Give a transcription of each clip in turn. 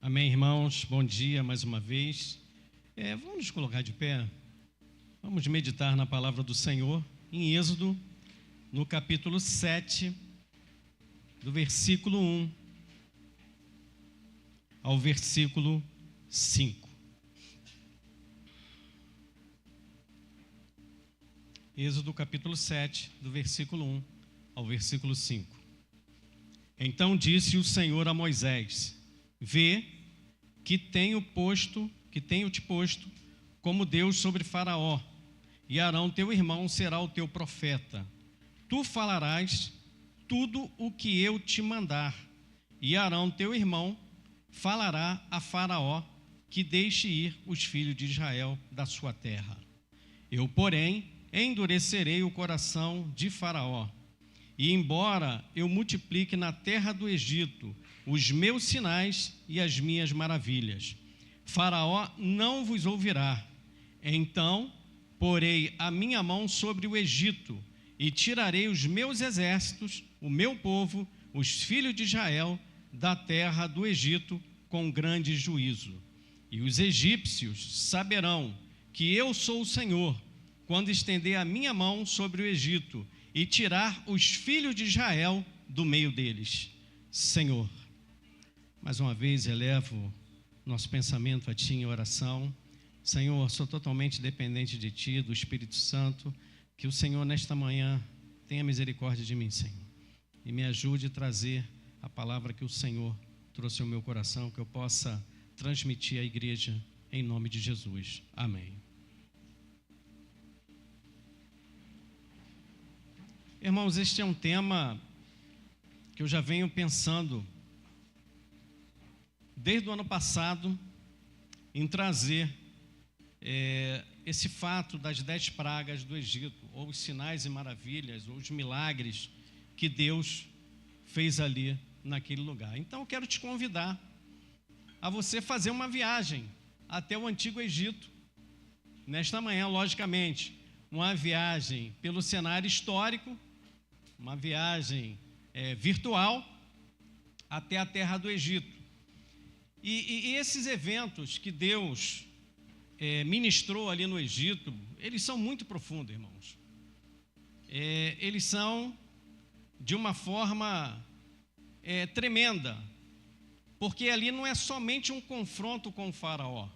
Amém, irmãos? Bom dia mais uma vez. Vamos nos colocar de pé. Vamos meditar na palavra do Senhor em Êxodo, no capítulo 7, do versículo 1 ao versículo 5. Êxodo, capítulo 7, do versículo 1 ao versículo 5. Então disse o Senhor a Moisés: Vê que tenho te posto como Deus sobre Faraó, e Arão teu irmão será o teu profeta. Tu falarás tudo o que eu te mandar, e Arão teu irmão falará a Faraó que deixe ir os filhos de Israel da sua terra. Eu, porém, endurecerei o coração de Faraó, e embora eu multiplique na terra do Egito os meus sinais e as minhas maravilhas, Faraó não vos ouvirá. Então porei a minha mão sobre o Egito e tirarei os meus exércitos, o meu povo, os filhos de Israel, da terra do Egito com grande juízo. E os egípcios saberão que eu sou o Senhor, quando estender a minha mão sobre o Egito e tirar os filhos de Israel do meio deles. Senhor, mais uma vez elevo nosso pensamento a Ti em oração. Senhor, sou totalmente dependente de Ti, do Espírito Santo. Que o Senhor, nesta manhã, tenha misericórdia de mim, Senhor, e me ajude a trazer a palavra que o Senhor trouxe ao meu coração, que eu possa transmitir à igreja, em nome de Jesus. Amém. Irmãos, este é um tema que eu já venho pensando desde o ano passado em trazer esse fato das 10 pragas do Egito, ou os sinais e maravilhas, ou os milagres que Deus fez ali naquele lugar. Então eu quero te convidar a você fazer uma viagem até o Antigo Egito, nesta manhã, logicamente, uma viagem pelo cenário histórico, uma viagem virtual até a terra do Egito. E esses eventos que Deus ministrou ali no Egito, eles são muito profundos, irmãos. Eles são de uma forma tremenda, porque ali não é somente um confronto com o faraó,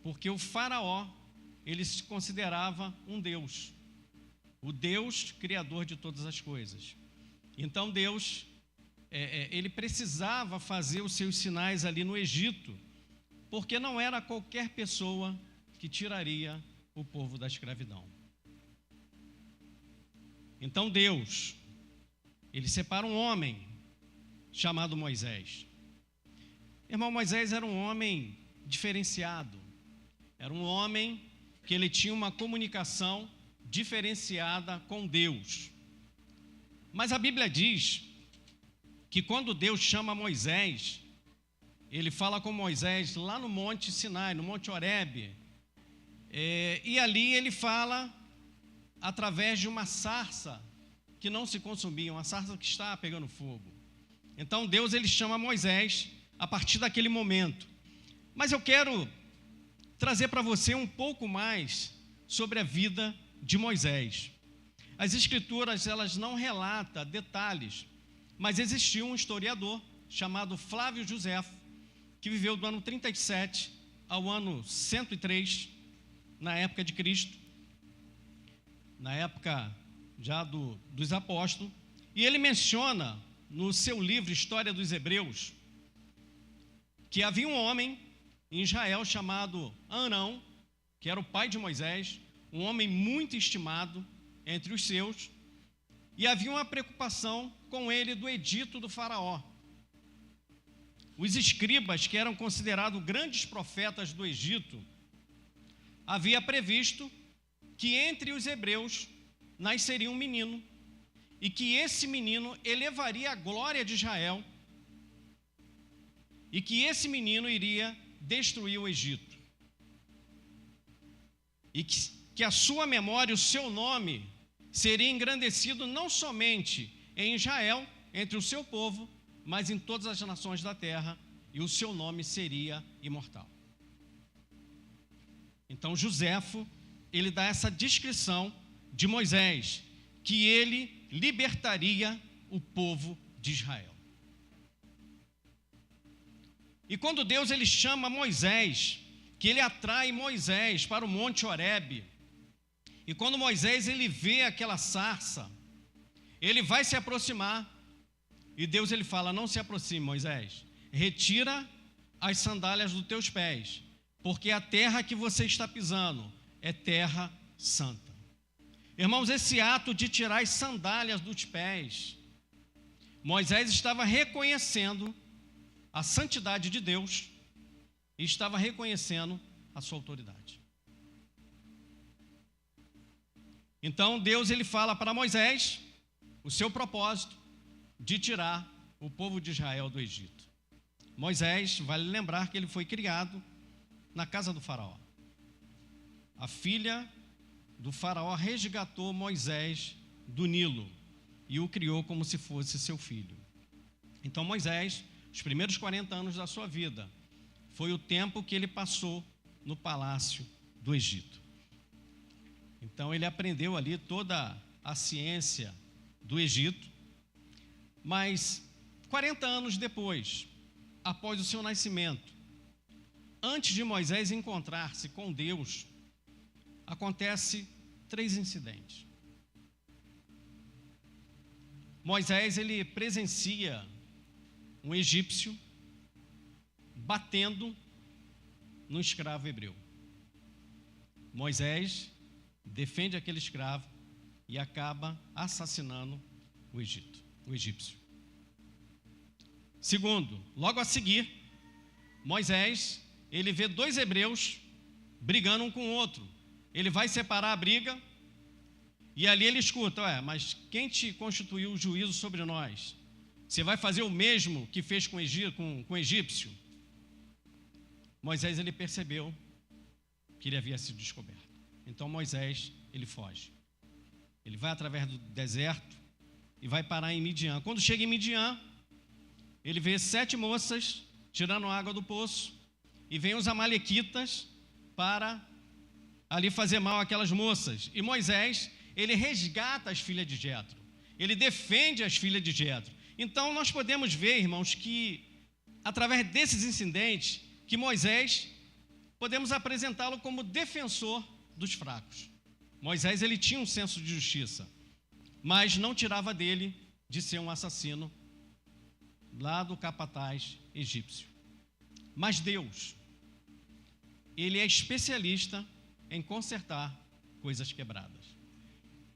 porque o faraó, ele se considerava um Deus, o Deus criador de todas as coisas. Então Deus, ele precisava fazer os seus sinais ali no Egito, porque não era qualquer pessoa que tiraria o povo da escravidão. Então Deus, ele separa um homem chamado Moisés. Irmão, Moisés era um homem diferenciado, era um homem que ele tinha uma comunicação diferenciada com Deus. Mas a Bíblia diz que quando Deus chama Moisés, ele fala com Moisés lá no Monte Sinai, no Monte Horebe, e ali ele fala através de uma sarça que não se consumia, uma sarça que está pegando fogo. Então Deus, ele chama Moisés a partir daquele momento. Mas eu quero trazer para você um pouco mais sobre a vida de Moisés. As Escrituras, elas não relatam detalhes, mas existiu um historiador chamado Flávio Josefo, que viveu do ano 37 ao ano 103, na época de Cristo, na época já dos apóstolos, e ele menciona no seu livro História dos Hebreus, que havia um homem em Israel chamado Arão, que era o pai de Moisés, um homem muito estimado entre os seus, e havia uma preocupação com ele do edito do faraó. Os escribas, que eram considerados grandes profetas do Egito, havia previsto que entre os hebreus nasceria um menino, e que esse menino elevaria a glória de Israel, e que esse menino iria destruir o Egito, e que a sua memória, o seu nome, seria engrandecido não somente em Israel, entre o seu povo, mas em todas as nações da terra, e o seu nome seria imortal. Então Joséfo, ele dá essa descrição de Moisés, que ele libertaria o povo de Israel. E quando Deus ele chama Moisés, que ele atrai Moisés para o Monte Horebe, e quando Moisés ele vê aquela sarça, ele vai se aproximar, e Deus ele fala: não se aproxime, Moisés, retira as sandálias dos teus pés, porque a terra que você está pisando é terra santa. Irmãos, esse ato de tirar as sandálias dos pés, Moisés estava reconhecendo a santidade de Deus e estava reconhecendo a sua autoridade. Então Deus ele fala para Moisés o seu propósito de tirar o povo de Israel do Egito. Moisés, vale lembrar que ele foi criado na casa do faraó. A filha do faraó resgatou Moisés do Nilo e o criou como se fosse seu filho. Então Moisés, os primeiros 40 anos da sua vida, foi o tempo que ele passou no palácio do Egito. Então ele aprendeu ali toda a ciência do Egito, mas 40 anos depois, após o seu nascimento, antes de Moisés encontrar-se com Deus, acontece 3 incidentes. Moisés ele presencia um egípcio batendo no escravo hebreu. Moisés defende aquele escravo e acaba assassinando o egípcio. Segundo, logo a seguir, Moisés, ele vê 2 hebreus brigando um com o outro. Ele vai separar a briga e ali ele escuta: mas quem te constituiu o juízo sobre nós? Você vai fazer o mesmo que fez com o egípcio? Moisés ele percebeu que ele havia sido descoberto. Então Moisés ele foge. Ele vai através do deserto e vai parar em Midian. Quando chega em Midian, ele vê 7 moças tirando água do poço e vem os amalequitas para ali fazer mal àquelas moças. E Moisés, ele resgata as filhas de Jetro. Ele defende as filhas de Jetro. Então nós podemos ver, irmãos, que através desses incidentes, que Moisés, podemos apresentá-lo como defensor dos fracos. Moisés, ele tinha um senso de justiça, mas não tirava dele de ser um assassino lá do capataz egípcio. Mas Deus, ele é especialista em consertar coisas quebradas.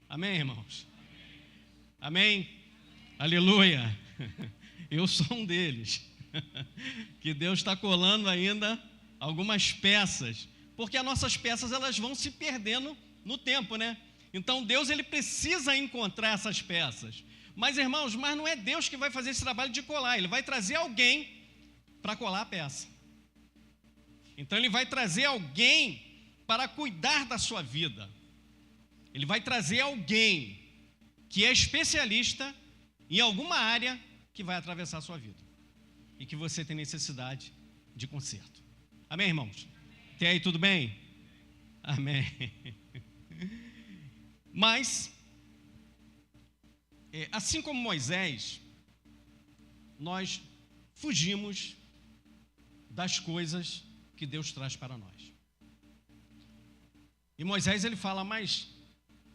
Amém, irmãos? Amém? Aleluia! Eu sou um deles. Que Deus está colando ainda algumas peças, porque as nossas peças elas vão se perdendo no tempo, né? Então Deus ele precisa encontrar essas peças. Mas irmãos, não é Deus que vai fazer esse trabalho de colar, ele vai trazer alguém para colar a peça. Então ele vai trazer alguém para cuidar da sua vida. Ele vai trazer alguém que é especialista em alguma área que vai atravessar a sua vida e que você tem necessidade de conserto. Amém, irmãos? Até aí tudo bem? Amém. Mas, assim como Moisés, nós fugimos das coisas que Deus traz para nós. E Moisés ele fala: mas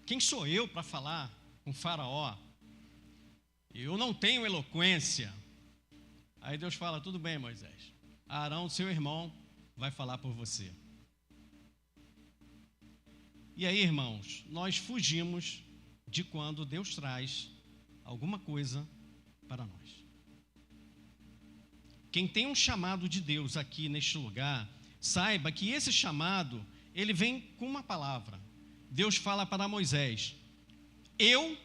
quem sou eu para falar com o faraó? Eu não tenho eloquência. Aí Deus fala: tudo bem, Moisés, Arão, seu irmão, vai falar por você. E aí, irmãos, nós fugimos de quando Deus traz alguma coisa para nós. Quem tem um chamado de Deus aqui neste lugar, saiba que esse chamado, ele vem com uma palavra. Deus fala para Moisés: eu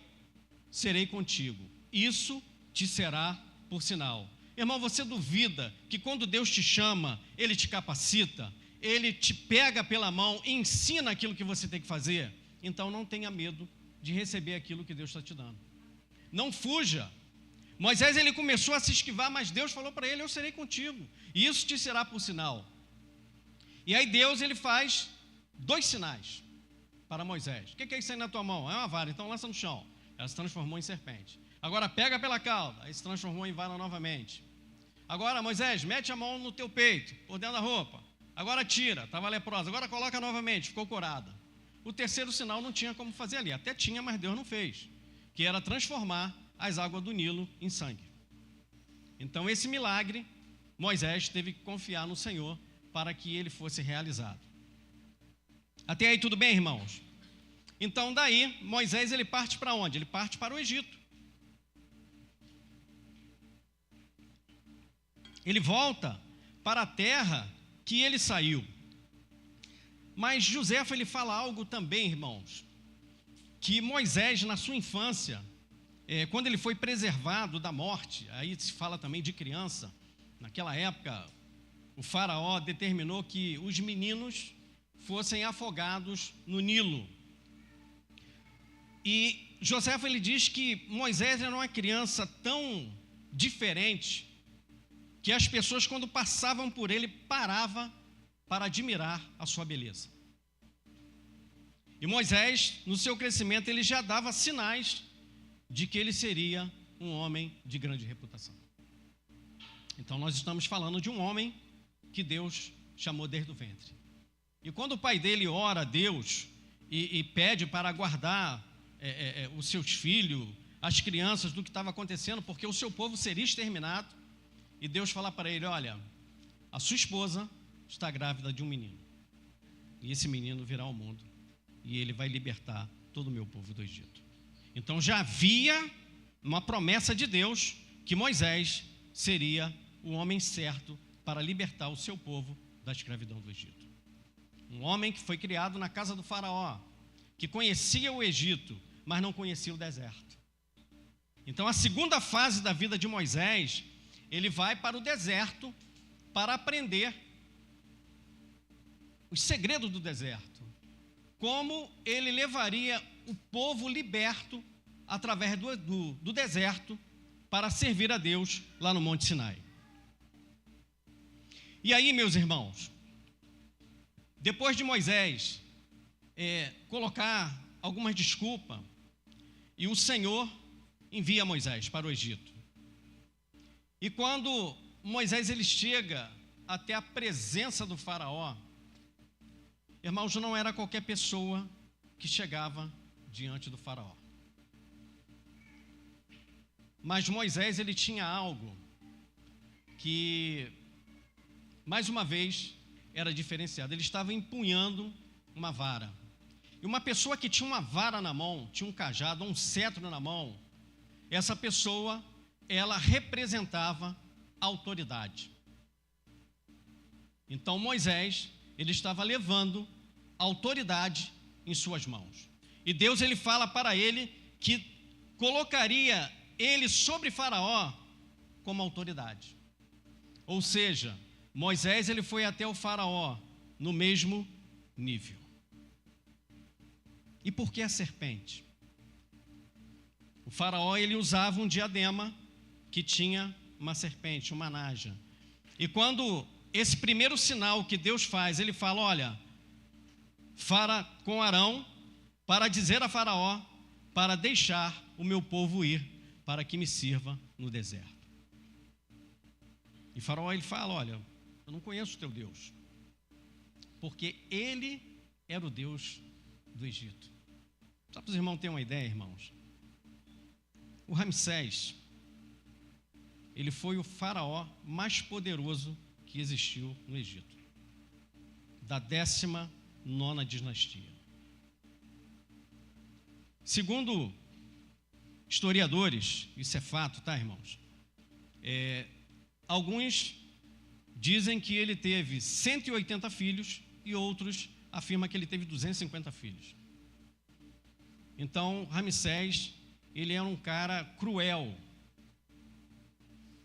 serei contigo, isso te será por sinal. Irmão, você duvida que quando Deus te chama, Ele te capacita, Ele te pega pela mão e ensina aquilo que você tem que fazer? Então não tenha medo de receber aquilo que Deus está te dando. Não fuja, Moisés ele começou a se esquivar, mas Deus falou para ele: eu serei contigo, e isso te será por sinal. E aí Deus ele faz 2 sinais para Moisés. O que é isso aí na tua mão? É uma vara, então lança no chão. Ela se transformou em serpente. Agora pega pela cauda, aí se transformou em vara novamente. Agora, Moisés, mete a mão no teu peito, por dentro da roupa. Agora tira, estava leprosa. Agora coloca novamente, ficou curada. O terceiro sinal não tinha como fazer ali. Até tinha, mas Deus não fez. Que era transformar as águas do Nilo em sangue. Então esse milagre, Moisés teve que confiar no Senhor para que ele fosse realizado. Até aí tudo bem, irmãos? Então daí, Moisés ele parte para onde? Ele parte para o Egito. Ele volta para a terra que ele saiu. Mas Joséfo ele fala algo também, irmãos, que Moisés na sua infância, quando ele foi preservado da morte, aí se fala também de criança, naquela época o faraó determinou que os meninos fossem afogados no Nilo. E Joséfo ele diz que Moisés era uma criança tão diferente que as pessoas, quando passavam por ele, paravam para admirar a sua beleza. E Moisés, no seu crescimento, ele já dava sinais de que ele seria um homem de grande reputação. Então nós estamos falando de um homem que Deus chamou desde o ventre. E quando o pai dele ora a Deus e pede para guardar os seus filhos, as crianças, do que estava acontecendo, porque o seu povo seria exterminado, e Deus fala para ele: olha, a sua esposa está grávida de um menino, e esse menino virá ao mundo, e ele vai libertar todo o meu povo do Egito. Então já havia uma promessa de Deus que Moisés seria o homem certo para libertar o seu povo da escravidão do Egito. Um homem que foi criado na casa do faraó, que conhecia o Egito, mas não conhecia o deserto. Então a segunda fase da vida de Moisés, ele vai para o deserto para aprender os segredos do deserto, como ele levaria o povo liberto através do deserto para servir a Deus lá no Monte Sinai. E aí, meus irmãos, depois de Moisés colocar algumas desculpas, e o Senhor envia Moisés para o Egito. E quando Moisés ele chega até a presença do faraó, irmãos, não era qualquer pessoa que chegava diante do faraó. Mas Moisés ele tinha algo que, mais uma vez, era diferenciado. Ele estava empunhando uma vara. E uma pessoa que tinha uma vara na mão, tinha um cajado, um cetro na mão, essa pessoa, ela representava a autoridade. Então Moisés, ele estava levando a autoridade em suas mãos. E Deus ele fala para ele que colocaria ele sobre Faraó como autoridade. Ou seja, Moisés ele foi até o Faraó no mesmo nível. E por que a serpente? O Faraó ele usava um diadema que tinha uma serpente, uma naja. E quando esse primeiro sinal que Deus faz, ele fala: olha, fala com Arão para dizer a Faraó para deixar o meu povo ir, para que me sirva no deserto. E Faraó ele fala: olha, eu não conheço o teu Deus, porque ele era o Deus do Egito. Só para os irmãos terem uma ideia, irmãos, o Ramsés, ele foi o faraó mais poderoso que existiu no Egito, da 19ª dinastia. Segundo historiadores, isso é fato, tá, irmãos? Alguns dizem que ele teve 180 filhos e outros afirmam que ele teve 250 filhos. Então, Ramsés, ele era um cara cruel.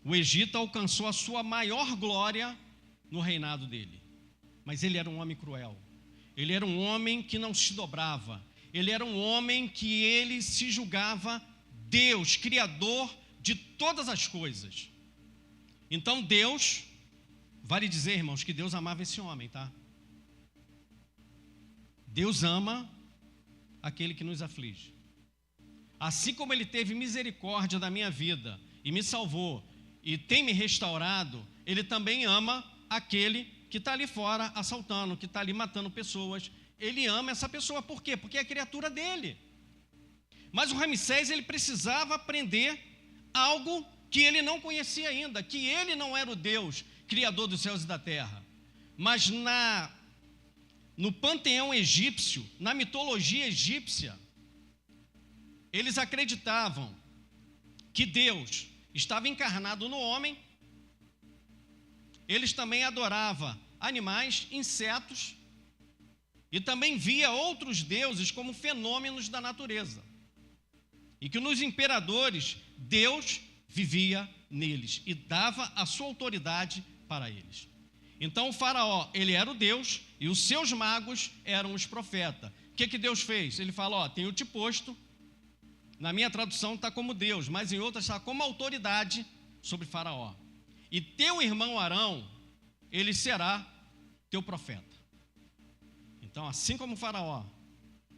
O Egito alcançou a sua maior glória no reinado dele, mas ele era um homem cruel. Ele era um homem que não se dobrava. Ele era um homem que ele se julgava Deus, criador de todas as coisas. Então Deus, vale dizer, irmãos, que Deus amava esse homem, tá? Deus ama aquele que nos aflige. Assim como Ele teve misericórdia da minha vida e me salvou e tem me restaurado, Ele também ama aquele que está ali fora assaltando, que está ali matando pessoas. Ele ama essa pessoa, por quê? Porque é a criatura dele. Mas o Ramsés, ele precisava aprender algo que ele não conhecia ainda, que ele não era o Deus criador dos céus e da terra. Mas no panteão egípcio, na mitologia egípcia, eles acreditavam que Deus estava encarnado no homem. Eles também adoravam animais, insetos, e também via outros deuses como fenômenos da natureza. E que nos imperadores, Deus vivia neles e dava a sua autoridade para eles. Então o faraó, ele era o Deus e os seus magos eram os profetas. O que Deus fez? Ele falou, tenho te posto, na minha tradução está como Deus, mas em outras está como autoridade sobre faraó. E teu irmão Arão, ele será teu profeta. Então, assim como o faraó,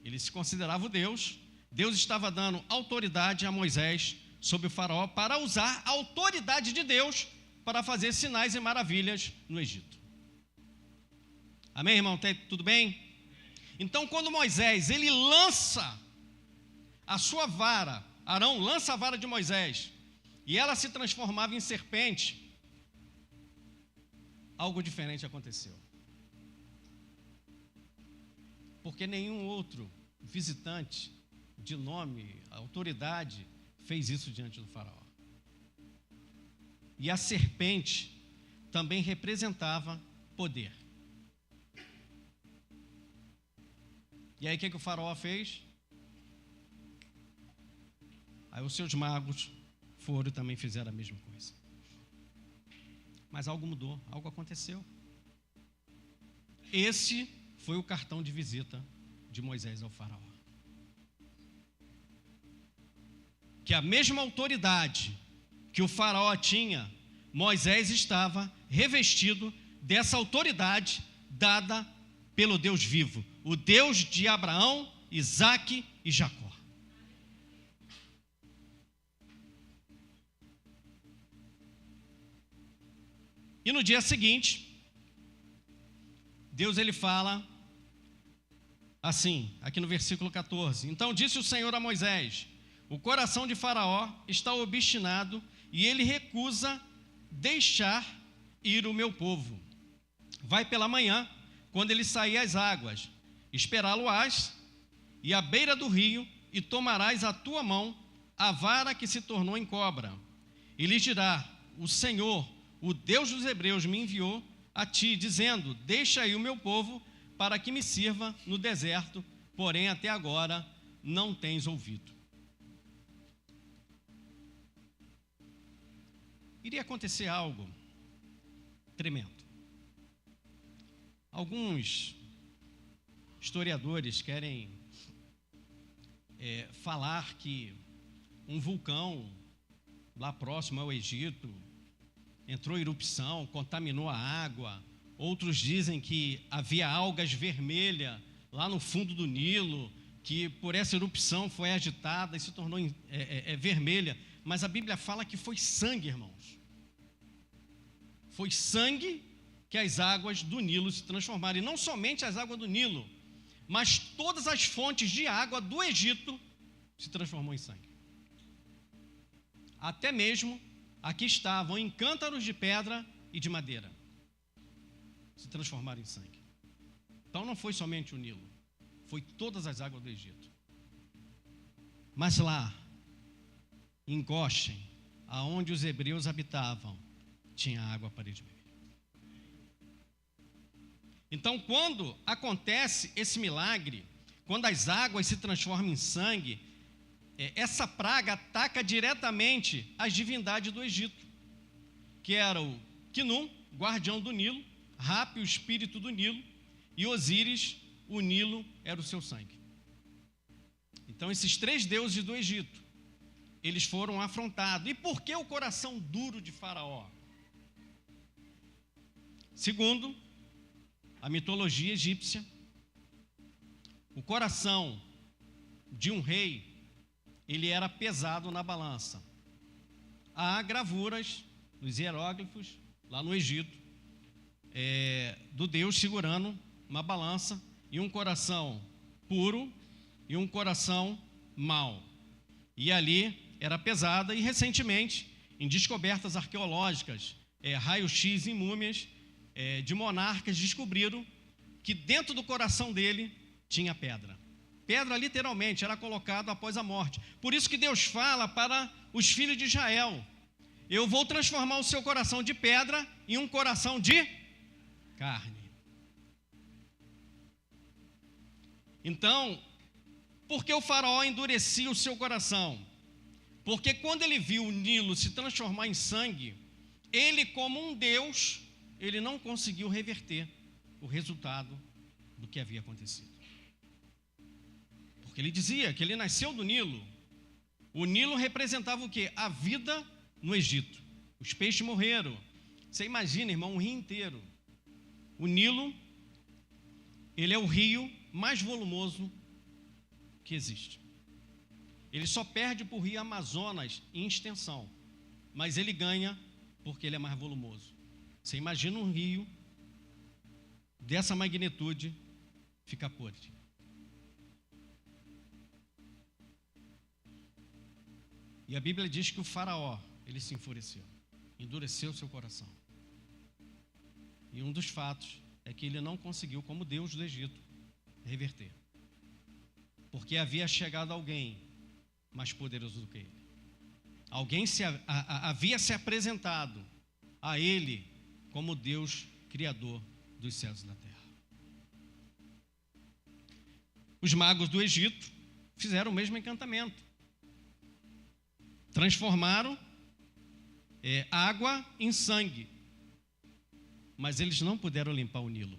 ele se considerava o Deus, Deus estava dando autoridade a Moisés sobre o faraó para usar a autoridade de Deus para fazer sinais e maravilhas no Egito. Amém, irmão? Tudo bem? Então, quando Moisés, ele lança a sua vara, Arão lança a vara de Moisés, e ela se transformava em serpente, algo diferente aconteceu. Porque nenhum outro visitante de nome, autoridade, fez isso diante do faraó. E a serpente também representava poder. E aí o que o faraó fez? Aí os seus magos foram e também fizeram a mesma coisa. Mas algo mudou, algo aconteceu. Esse foi o cartão de visita de Moisés ao faraó. Que a mesma autoridade que o faraó tinha, Moisés estava revestido dessa autoridade dada pelo Deus vivo, o Deus de Abraão, Isaque e Jacó. E no dia seguinte, Deus ele fala assim, aqui no versículo 14: Então disse o Senhor a Moisés: O coração de Faraó está obstinado e ele recusa deixar ir o meu povo. Vai pela manhã, quando ele sair às águas, esperá-lo-ás e à beira do rio, e tomarás à tua mão a vara que se tornou em cobra. E lhes dirá: O Senhor, o Deus dos hebreus, me enviou a ti, dizendo: Deixa aí o meu povo para que me sirva no deserto, porém até agora não tens ouvido. Iria acontecer algo tremendo. Alguns historiadores querem falar que um vulcão lá próximo ao Egito entrou em erupção, contaminou a água. Outros dizem que havia algas vermelhas lá no fundo do Nilo, que por essa erupção foi agitada e se tornou vermelha. Mas a Bíblia fala que foi sangue, irmãos. Foi sangue que as águas do Nilo se transformaram. E não somente as águas do Nilo, mas todas as fontes de água do Egito se transformou em sangue. Até mesmo aqui estavam em cântaros de pedra e de madeira. Se transformaram em sangue. Então não foi somente o Nilo, foi todas as águas do Egito. Mas lá, em Goshen, aonde os hebreus habitavam, tinha água para eles beber. Então, quando acontece esse milagre, quando as águas se transformam em sangue, essa praga ataca diretamente as divindades do Egito, que era o Quinum, guardião do Nilo, Rapi, o espírito do Nilo, e Osíris, o Nilo, era o seu sangue. Então, esses três deuses do Egito, eles foram afrontados. E por que o coração duro de Faraó? Segundo a mitologia egípcia, o coração de um rei, ele era pesado na balança. Há gravuras nos hieróglifos, lá no Egito, do Deus segurando uma balança e um coração puro e um coração mau. E ali era pesada, e recentemente, em descobertas arqueológicas, raio-x em múmias de monarcas, descobriram que dentro do coração dele tinha pedra. Pedra, literalmente, era colocado após a morte. Por isso que Deus fala para os filhos de Israel: eu vou transformar o seu coração de pedra em um coração de carne. Então, por que o faraó endurecia o seu coração? Porque quando ele viu o Nilo se transformar em sangue, ele, como um Deus, ele não conseguiu reverter o resultado do que havia acontecido. Porque ele dizia que ele nasceu do Nilo. O Nilo representava o quê? A vida no Egito. Os peixes morreram. Você imagina, irmão, um rio inteiro. O Nilo, ele é o rio mais volumoso que existe. Ele só perde para o rio Amazonas em extensão, mas ele ganha porque ele é mais volumoso. Você imagina um rio dessa magnitude ficar podre. E a Bíblia diz que o faraó, ele se enfureceu, endureceu seu coração. E um dos fatos é que ele não conseguiu, como Deus do Egito, reverter. Porque havia chegado alguém mais poderoso do que ele. Alguém havia se apresentado a ele como Deus criador dos céus e da terra. Os magos do Egito fizeram o mesmo encantamento. Transformaram água em sangue. Mas eles não puderam limpar o Nilo.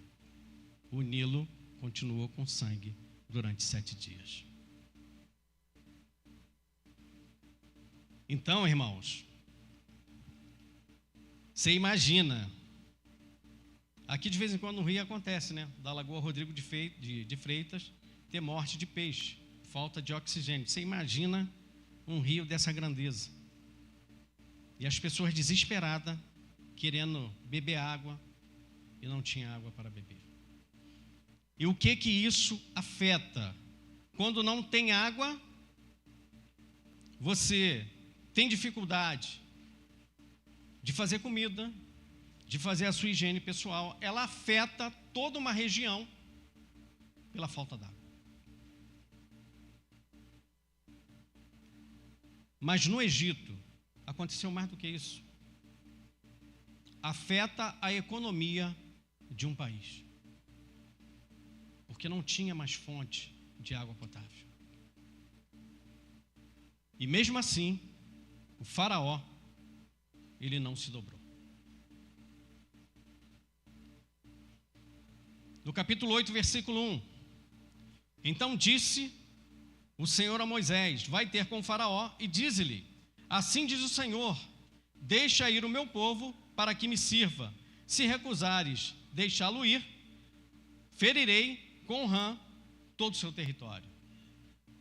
O Nilo continuou com sangue durante 7 dias. Então, irmãos, você imagina, aqui de vez em quando no Rio acontece, né? Da Lagoa Rodrigo de Freitas, ter morte de peixe, falta de oxigênio. Você imagina um rio dessa grandeza. E as pessoas desesperadas, querendo beber água, e não tinha água para beber. E o que isso afeta? Quando não tem água, você tem dificuldade de fazer comida, de fazer a sua higiene pessoal. Ela afeta toda uma região pela falta d'água. Mas no Egito, aconteceu mais do que isso. Afeta a economia de um país. Porque não tinha mais fonte de água potável. E mesmo assim, o faraó, ele não se dobrou. No capítulo 8, versículo 1. Então disse o Senhor a Moisés: vai ter com o faraó e dize-lhe: assim diz o Senhor, deixa ir o meu povo para que me sirva. Se recusares deixá-lo ir, ferirei com rã todo o seu território.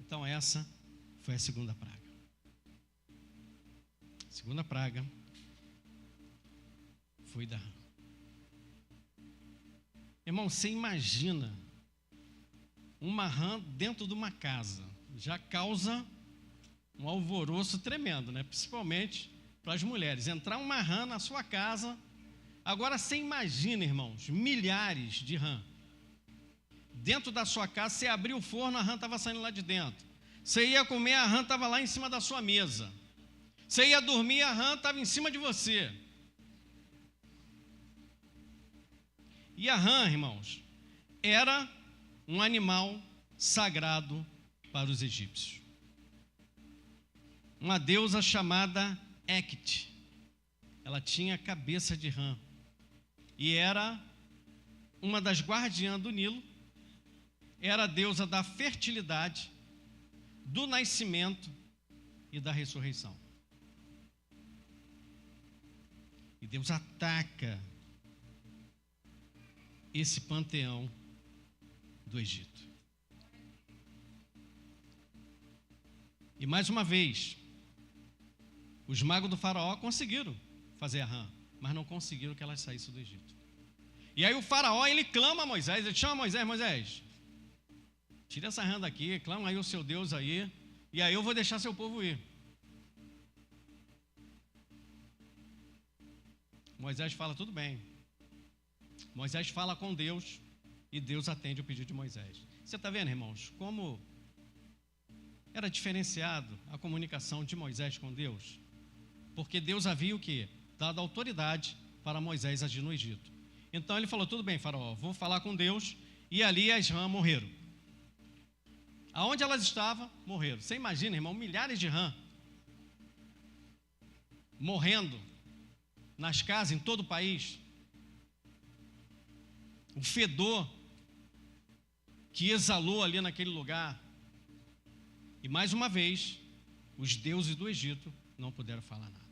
Então essa foi a segunda praga. A segunda praga foi da rã. Irmão, você imagina uma rã dentro de uma casa, já causa um alvoroço tremendo, né? Principalmente para as mulheres. Entrar uma rã na sua casa. Agora você imagina, irmãos, milhares de rã. Dentro da sua casa, você abriu o forno, a rã estava saindo lá de dentro. Você ia comer, a rã estava lá em cima da sua mesa. Você ia dormir, a rã estava em cima de você. E a rã, irmãos, era um animal sagrado para os egípcios. Uma deusa chamada Hecate. Ela tinha cabeça de rã. E era uma das guardiãs do Nilo. Era a deusa da fertilidade, do nascimento e da ressurreição. E Deus ataca esse panteão do Egito. E mais uma vez, os magos do faraó conseguiram fazer a rã, mas não conseguiram que ela saísse do Egito. E aí o faraó, ele clama a Moisés, ele chama Moisés, Moisés, tira essa rã daqui, clama aí o seu Deus aí, e aí eu vou deixar seu povo ir. Moisés fala, tudo bem. Moisés fala com Deus e Deus atende o pedido de Moisés. Você está vendo, irmãos, como era diferenciado a comunicação de Moisés com Deus? Porque Deus havia o quê? Dado autoridade para Moisés agir no Egito. Então ele falou, tudo bem, faraó, vou falar com Deus, e ali as rãs morreram. Aonde elas estavam, morreram. Você imagina, irmão, milhares de rãs morrendo nas casas em todo o país. O fedor que exalou ali naquele lugar. E mais uma vez, os deuses do Egito não puderam falar nada.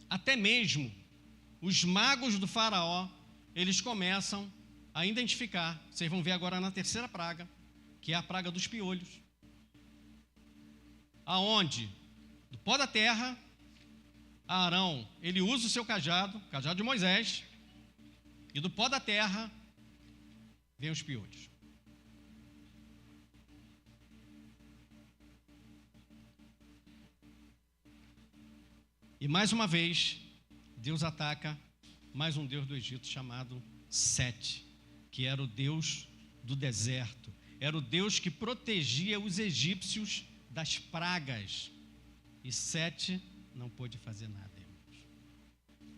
Até mesmo os magos do faraó, eles começam a identificar, vocês vão ver agora na terceira praga, que é a praga dos piolhos. Aonde, do pó da terra, Arão, ele usa o seu cajado, cajado de Moisés, e do pó da terra, vem os piolhos. E mais uma vez, Deus ataca mais um deus do Egito chamado Sete, que era o deus do deserto. Era o deus que protegia os egípcios das pragas. E Sete não pôde fazer nada, irmãos.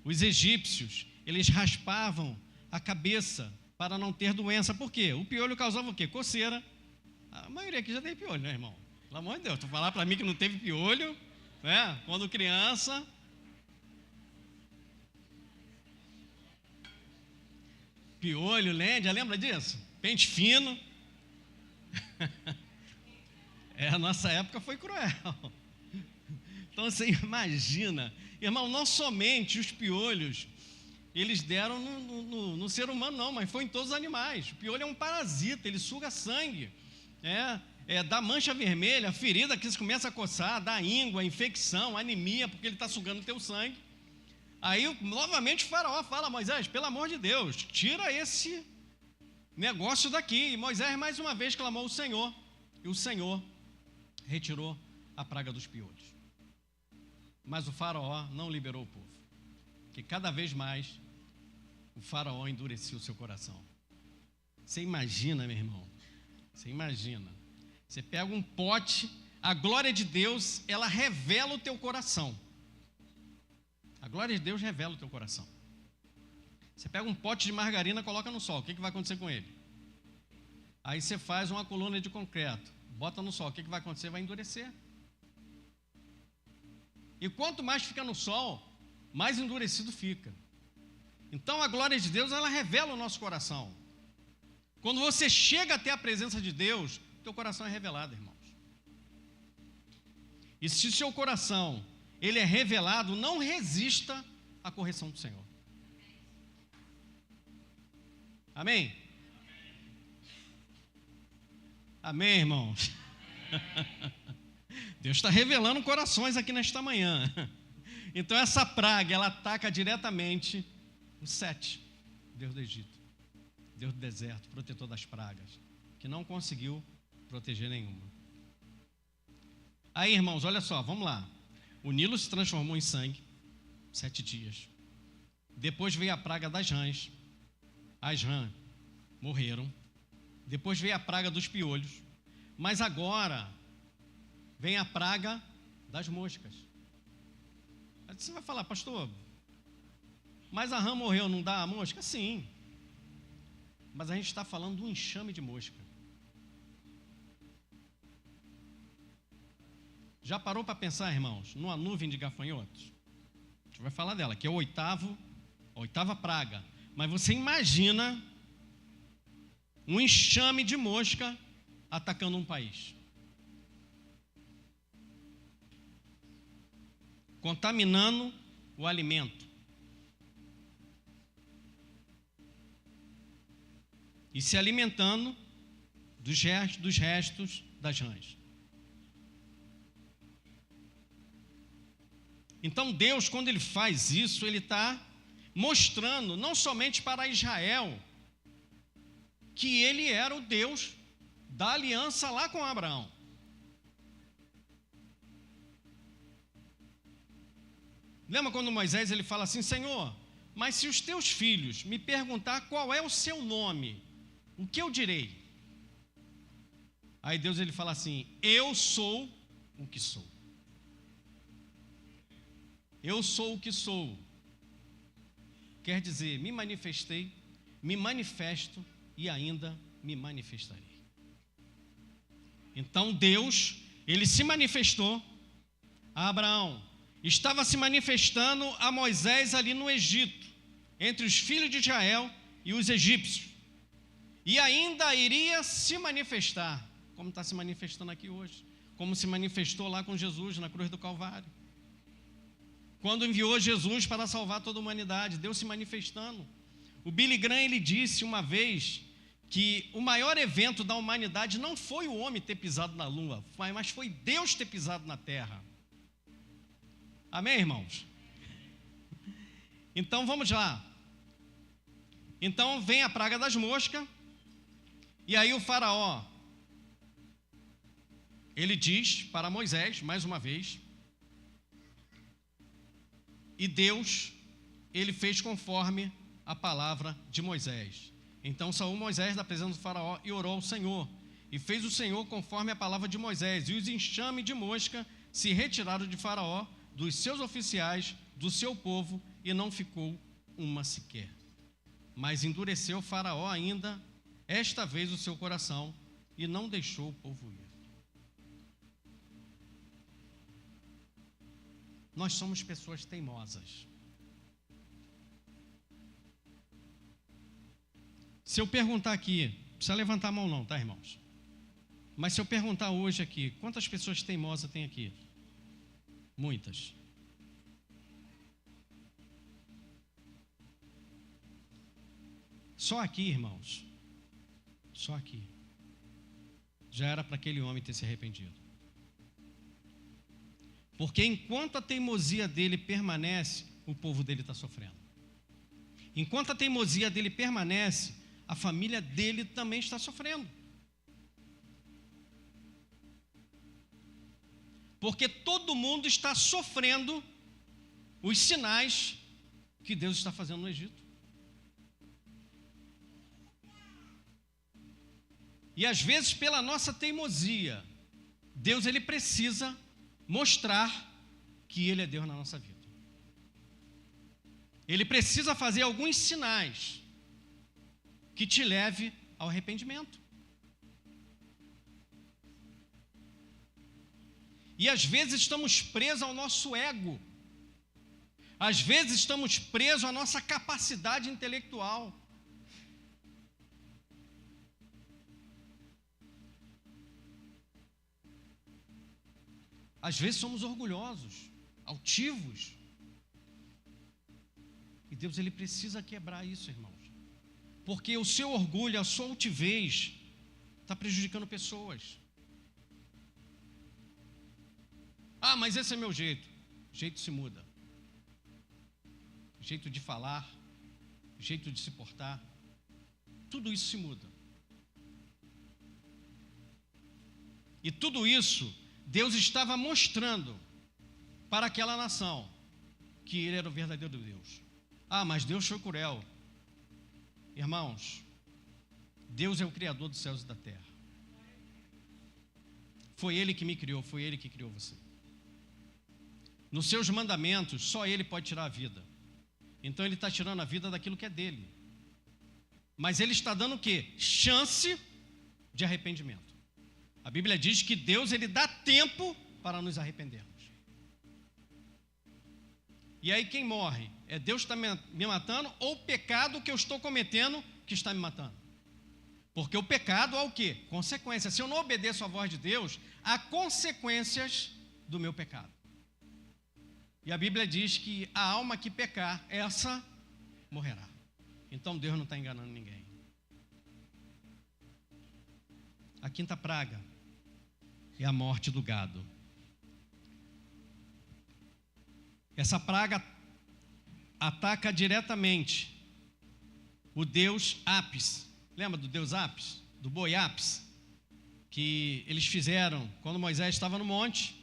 Os egípcios, eles raspavam a cabeça para não ter doença. Por quê? O piolho causava o quê? Coceira. A maioria aqui já teve piolho, né, irmão? Pelo amor de Deus, tu falar para mim que não teve piolho, né? Quando criança. Piolho, lêndia, lembra disso? Pente fino. A nossa época foi cruel. Então você imagina, irmão, não somente os piolhos, eles deram no ser humano não, mas foi em todos os animais. O piolho é um parasita, ele suga sangue, dá mancha vermelha, ferida que se começa a coçar, dá íngua, infecção, anemia, porque ele está sugando o teu sangue. Aí, novamente, o faraó fala, Moisés, pelo amor de Deus, tira esse negócio daqui. E Moisés, mais uma vez, clamou ao Senhor. E o Senhor retirou a praga dos piolhos. Mas o faraó não liberou o povo. Porque cada vez mais, o faraó endureceu o seu coração. Você imagina, meu irmão? Você imagina. Você pega um pote, a glória de Deus, ela revela o teu coração. A glória de Deus revela o teu coração. Você pega um pote de margarina, coloca no sol, o que vai acontecer com ele? Aí você faz uma coluna de concreto, bota no sol, o que vai acontecer? Vai endurecer. E quanto mais fica no sol, mais endurecido fica. Então a glória de Deus, ela revela o nosso coração. Quando você chega até a presença de Deus, teu coração é revelado, irmãos. E se o seu coração ele é revelado, não resista à correção do Senhor. Amém? Amém, irmãos? Deus está revelando corações aqui nesta manhã. Então essa praga, ela ataca diretamente o Sete, Deus do Egito, Deus do deserto, protetor das pragas, que não conseguiu proteger nenhuma. Aí, irmãos, olha só, vamos lá. O Nilo se transformou em sangue, 7 dias. Depois veio a praga das rãs. As rãs morreram. Depois veio a praga dos piolhos. Mas agora vem a praga das moscas. Aí você vai falar, pastor, mas a rã morreu, não dá a mosca? Sim. Mas a gente está falando de um enxame de mosca. Já parou para pensar, irmãos, numa nuvem de gafanhotos? A gente vai falar dela, que é a oitava praga. Mas você imagina um enxame de mosca atacando um país. contaminando o alimento. E se alimentando dos restos das rãs. Então Deus, quando Ele faz isso, Ele está mostrando, não somente para Israel, que Ele era o Deus da aliança lá com Abraão. Lembra quando Moisés ele fala assim: Senhor, mas se os teus filhos me perguntar qual é o seu nome, o que eu direi? Aí Deus ele fala assim: eu sou o que sou. Eu sou o que sou. Quer dizer, me manifestei, me manifesto e ainda me manifestarei. Então Deus, Ele se manifestou a Abraão, estava se manifestando a Moisés ali no Egito, entre os filhos de Israel e os egípcios, e ainda iria se manifestar, como está se manifestando aqui hoje, como se manifestou lá com Jesus na cruz do Calvário, quando enviou Jesus para salvar toda a humanidade. Deus se manifestando. O Billy Graham ele disse uma vez que o maior evento da humanidade não foi o homem ter pisado na lua, mas foi Deus ter pisado na terra. Amém, irmãos? Então vamos lá. Então vem a praga das moscas, e aí o faraó, ele diz para Moisés, mais uma vez, e Deus, ele fez conforme a palavra de Moisés. Então saiu Moisés da presença do faraó e orou ao Senhor, e fez o Senhor conforme a palavra de Moisés, e os enxames de mosca se retiraram de faraó, dos seus oficiais, do seu povo, e não ficou uma sequer. Mas endureceu o faraó ainda, esta vez o seu coração, e não deixou o povo ir. Nós somos pessoas teimosas. Se eu perguntar aqui, não precisa levantar a mão não, tá, irmãos? Mas se eu perguntar hoje aqui, quantas pessoas teimosas tem aqui? Muitas. Só aqui, irmãos, só aqui, já era para aquele homem ter se arrependido. Porque enquanto a teimosia dele permanece, o povo dele está sofrendo. Enquanto a teimosia dele permanece, a família dele também está sofrendo. Porque todo mundo está sofrendo os sinais que Deus está fazendo no Egito. E às vezes, pela nossa teimosia, Deus ele precisa mostrar que Ele é Deus na nossa vida. Ele precisa fazer alguns sinais que te leve ao arrependimento. E às vezes estamos presos ao nosso ego. Às vezes estamos presos à nossa capacidade intelectual. Às vezes somos orgulhosos, altivos. E Deus ele precisa quebrar isso, irmãos. Porque o seu orgulho, a sua altivez, está prejudicando pessoas. Ah, mas esse é meu jeito. Jeito se muda. Jeito de falar, jeito de se portar. Tudo isso se muda. E tudo isso Deus estava mostrando para aquela nação que Ele era o verdadeiro Deus. Ah, mas Deus foi cruel. Irmãos, Deus é o Criador dos céus e da terra. Foi Ele que me criou, foi Ele que criou você. Nos seus mandamentos, só Ele pode tirar a vida. Então Ele está tirando a vida daquilo que é dele. Mas Ele está dando o quê? Chance de arrependimento. A Bíblia diz que Deus ele dá tempo para nos arrependermos. E aí quem morre? É Deus que está me matando ou o pecado que eu estou cometendo que está me matando? Porque o pecado é o quê? Consequência. Se eu não obedeço à voz de Deus, há consequências do meu pecado. E a Bíblia diz que a alma que pecar, essa morrerá. Então Deus não está enganando ninguém. A quinta praga é a morte do gado. Essa praga ataca diretamente o deus Apis. Lembra do deus Apis? Do boi Apis? Que eles fizeram quando Moisés estava no monte,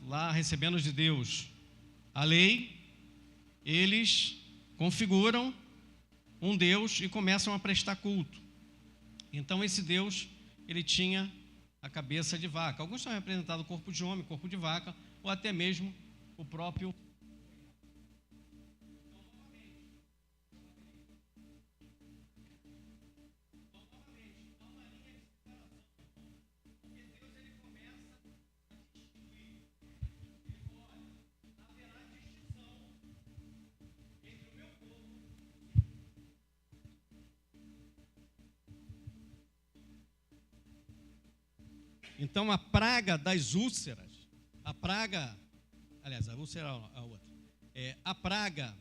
lá recebendo de Deus a lei. Eles configuram um deus e começam a prestar culto. Então esse deus, ele tinha a cabeça de vaca. Alguns são representados corpo de homem, corpo de vaca, ou até mesmo o próprio. Então a praga das úlceras, a praga, aliás, a úlcera é a outra, a praga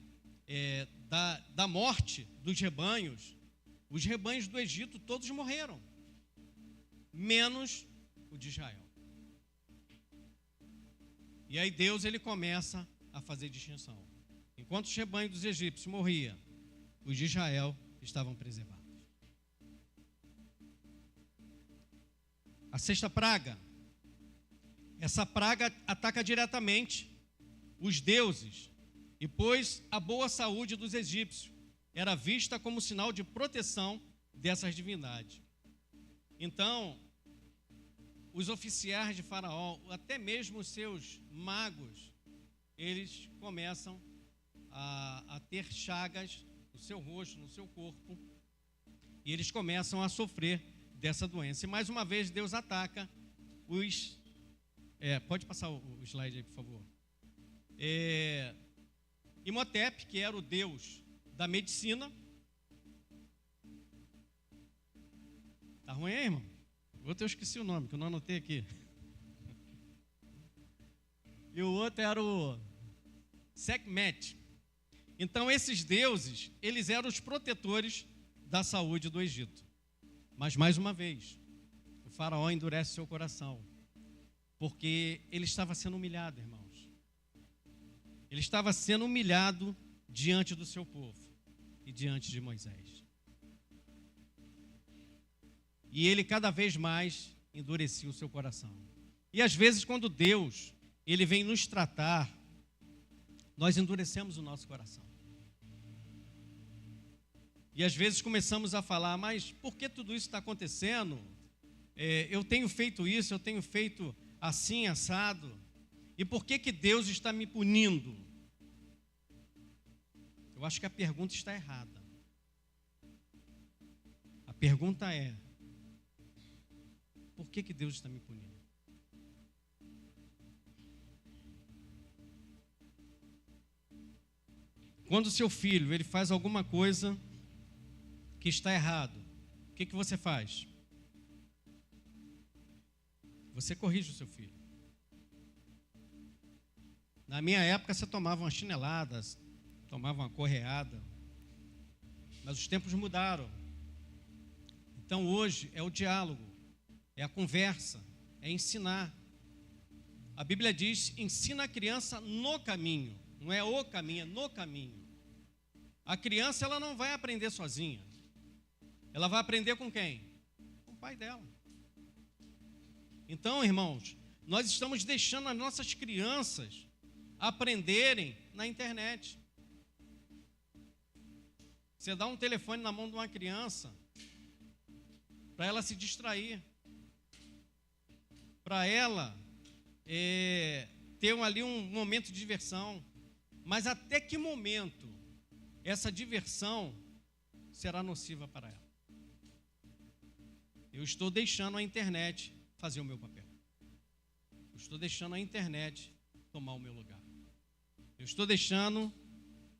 da morte dos rebanhos, os rebanhos do Egito todos morreram, menos o de Israel. E aí Deus, ele começa a fazer distinção. Enquanto os rebanhos dos egípcios morriam, os de Israel estavam preservados. A sexta praga, essa praga ataca diretamente os deuses, e pois a boa saúde dos egípcios era vista como sinal de proteção dessas divindades. Então, os oficiais de Faraó, até mesmo os seus magos, eles começam a ter chagas no seu rosto, no seu corpo, e eles começam a sofrer dessa doença. E mais uma vez Deus ataca os... pode passar o slide aí, por favor. Imhotep, que era o deus da medicina. Tá ruim aí, irmão? O outro eu esqueci o nome, que eu não anotei aqui. E o outro era o Sekhmet. Então esses deuses, eles eram os protetores da saúde do Egito. Mas mais uma vez, o faraó endurece seu coração, porque ele estava sendo humilhado, irmãos. Ele estava sendo humilhado diante do seu povo e diante de Moisés. E ele cada vez mais endurecia o seu coração. E às vezes, quando Deus, ele vem nos tratar, nós endurecemos o nosso coração. E às vezes começamos a falar, mas por que tudo isso está acontecendo? Eu tenho feito isso, eu tenho feito assim, assado. E por que Deus está me punindo? Eu acho que a pergunta está errada. A pergunta é, por que Deus está me punindo? Quando o seu filho, ele faz alguma coisa que está errado, o que você faz? Você corrige o seu filho. Na minha época, você tomava uma chinelada, tomava uma correada, mas os tempos mudaram. Então, hoje é o diálogo, é a conversa, é ensinar. A Bíblia diz, ensina a criança no caminho, não é o caminho, é no caminho. A criança, ela não vai aprender sozinha. Ela vai aprender com quem? Com o pai dela. Então, irmãos, nós estamos deixando as nossas crianças aprenderem na internet. Você dá um telefone na mão de uma criança para ela se distrair, para ela ter ali um momento de diversão. Mas até que momento essa diversão será nociva para ela? Eu estou deixando a internet fazer o meu papel. Eu estou deixando a internet tomar o meu lugar. Eu estou deixando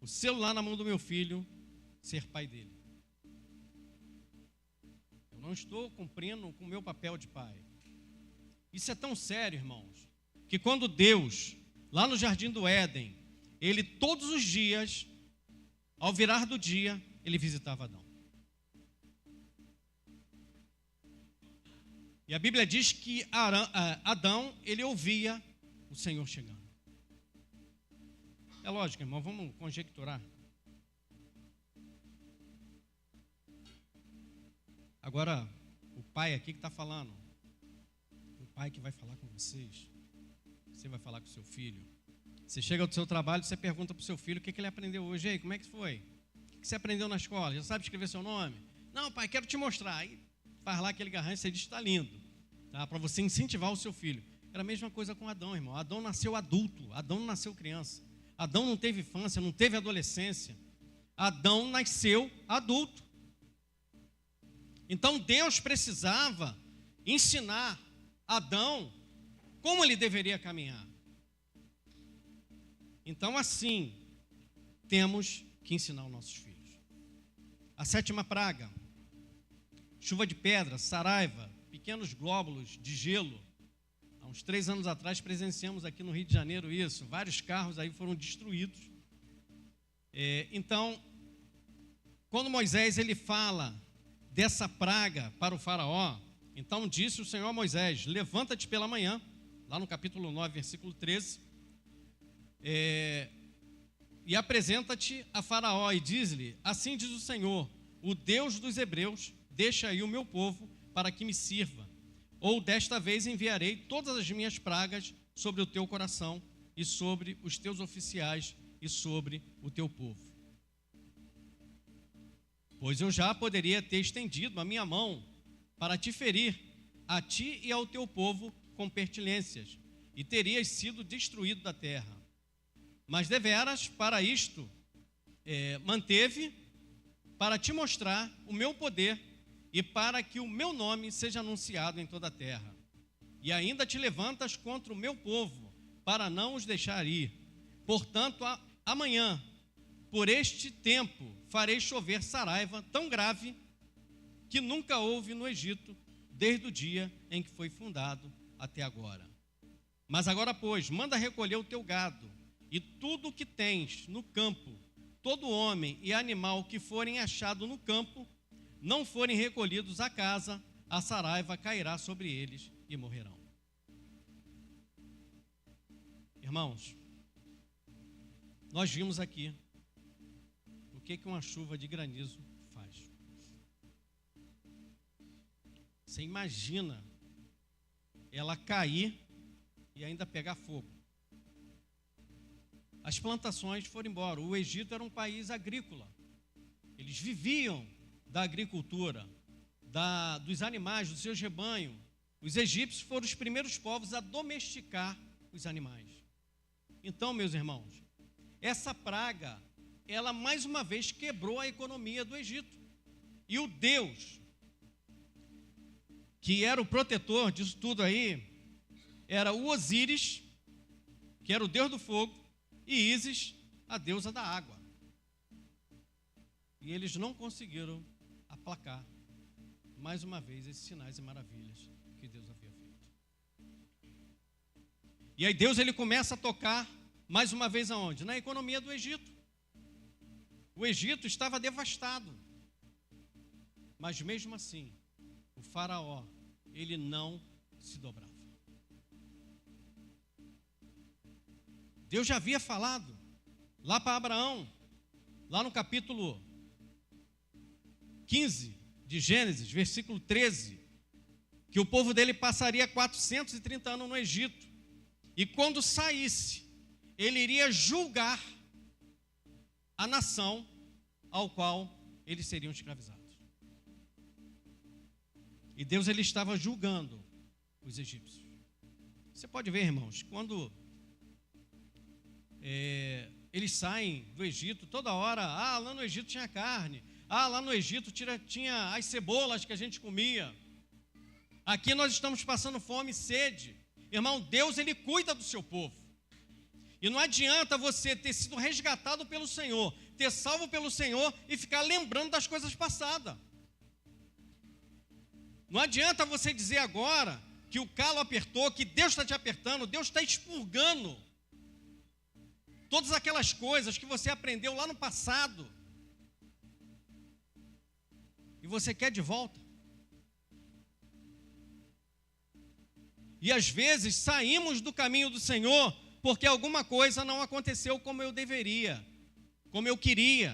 o celular na mão do meu filho ser pai dele. Eu não estou cumprindo com o meu papel de pai. Isso é tão sério, irmãos, que quando Deus, lá no Jardim do Éden, ele todos os dias, ao virar do dia, ele visitava Adão. E a Bíblia diz que Adão, ele ouvia o Senhor chegando. É lógico, irmão, vamos conjecturar. Agora, o pai aqui que está falando, o pai que vai falar com vocês, você vai falar com o seu filho. Você chega do seu trabalho, você pergunta para o seu filho o que ele aprendeu hoje. Ei, como é que foi? O que você aprendeu na escola? Já sabe escrever seu nome? Não, pai, quero te mostrar. Aí faz lá aquele garrancho, você diz, está lindo. Tá? Para você incentivar o seu filho. Era a mesma coisa com Adão, irmão. Adão nasceu adulto, Adão não nasceu criança. Adão não teve infância, não teve adolescência. Adão nasceu adulto. Então Deus precisava ensinar Adão como ele deveria caminhar. Então, assim, temos que ensinar os nossos filhos. A 7ª praga, chuva de pedra, saraiva, pequenos glóbulos de gelo. Há uns 3 anos atrás presenciamos aqui no Rio de Janeiro isso. Vários carros aí foram destruídos. Então, quando Moisés ele fala dessa praga para o faraó, então disse o Senhor a Moisés, levanta-te pela manhã, lá no capítulo 9, versículo 13, e apresenta-te a faraó e diz-lhe, assim diz o Senhor, o Deus dos hebreus, deixa aí o meu povo para que me sirva, ou desta vez enviarei todas as minhas pragas sobre o teu coração e sobre os teus oficiais e sobre o teu povo. Pois eu já poderia ter estendido a minha mão para te ferir, a ti e ao teu povo com pestilências, e terias sido destruído da terra. Mas deveras para isto manteve, para te mostrar o meu poder e para que o meu nome seja anunciado em toda a terra. E ainda te levantas contra o meu povo, para não os deixar ir. Portanto, amanhã, por este tempo, farei chover saraiva tão grave que nunca houve no Egito, desde o dia em que foi fundado até agora. Mas agora, pois, manda recolher o teu gado e tudo o que tens no campo, todo homem e animal que forem achados no campo, não forem recolhidos à casa, a saraiva cairá sobre eles e morrerão. Irmãos, nós vimos aqui o que uma chuva de granizo faz. Você imagina ela cair e ainda pegar fogo. As plantações foram embora. O Egito era um país agrícola. Eles viviam da agricultura, dos animais, dos seus rebanhos. Os egípcios foram os primeiros povos a domesticar os animais. Então, meus irmãos, essa praga, ela mais uma vez quebrou a economia do Egito. E o Deus, que era o protetor disso tudo aí, era o Osíris, que era o deus do fogo, e Ísis, a deusa da água. E eles não conseguiram aplacar, mais uma vez, esses sinais e maravilhas que Deus havia feito. E aí Deus ele começa a tocar, mais uma vez aonde? Na economia do Egito. O Egito estava devastado. Mas mesmo assim, o faraó, ele não se dobrava. Deus já havia falado lá para Abraão, lá no capítulo 15 de Gênesis, versículo 13, que o povo dele passaria 430 anos no Egito, e quando saísse, ele iria julgar a nação ao qual eles seriam escravizados. E Deus ele estava julgando os egípcios. Você pode ver, irmãos, quando eles saem do Egito, toda hora, lá no Egito tinha carne, lá no Egito tinha as cebolas que a gente comia, aqui nós estamos passando fome e sede. Irmão, Deus ele cuida do seu povo, e não adianta você ter sido resgatado pelo Senhor, ter salvo pelo Senhor e ficar lembrando das coisas passadas. Não adianta você dizer agora que o calo apertou, que Deus está te apertando, Deus está expurgando todas aquelas coisas que você aprendeu lá no passado, e você quer de volta. E às vezes saímos do caminho do Senhor porque alguma coisa não aconteceu como eu deveria, como eu queria.